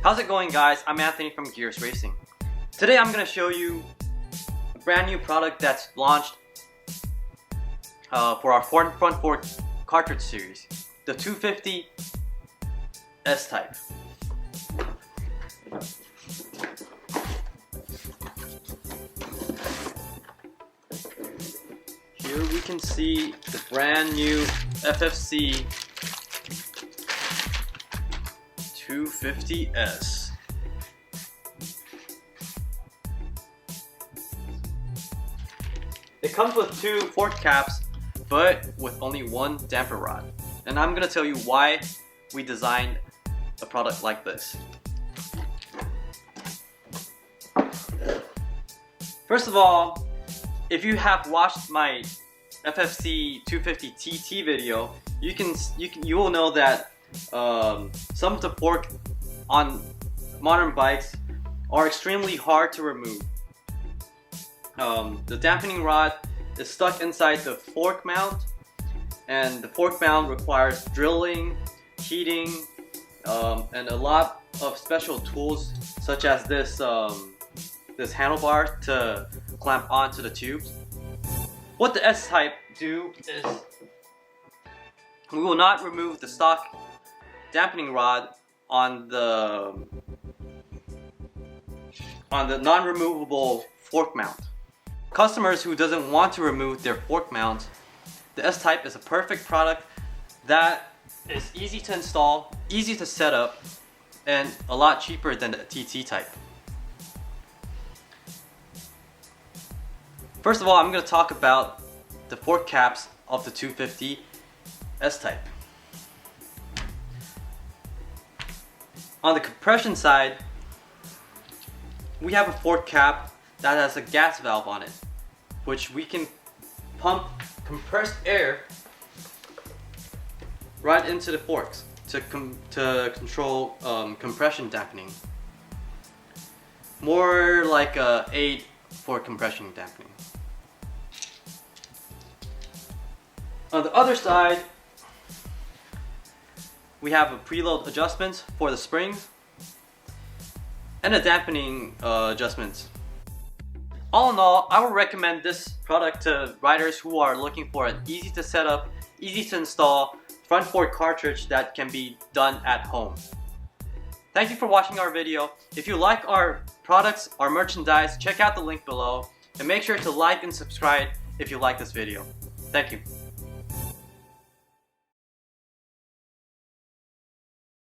How's it going, guys? I'm Anthony from Gears Racing. Today I'm going to show you a brand new product that's launched for our front fork cartridge series, the 250 S type. Here we can see the brand new FFC 250 S. It comes with two fork caps, but with only one damper rod. And I'm gonna tell you why we designed a product like this. First of all, if you have watched my FFC 250 TT video, you will know that some of the fork on modern bikes are extremely hard to remove. The dampening rod is stuck inside the fork mount, and the fork mount requires drilling, heating, and a lot of special tools such as this handlebar to clamp onto the tubes. What the S-Type do is we will not remove the stock dampening rod on the non-removable fork mount. Customers who doesn't want to remove their fork mount, the S-Type is a perfect product that is easy to install, easy to set up, and a lot cheaper than the TT type. First of all, I'm going to talk about the fork caps of the 250 S-Type. On the compression side, we have a fork cap that has a gas valve on it, which we can pump compressed air right into the forks to control compression dampening. More like an aid for compression dampening. On the other side, we have a preload adjustment for the springs and a dampening adjustment. All in all, I would recommend this product to riders who are looking for an easy to set up, easy to install front fork cartridge that can be done at home. Thank you for watching our video. If you like our products, our merchandise, check out the link below, and make sure to like and subscribe if you like this video. Thank you.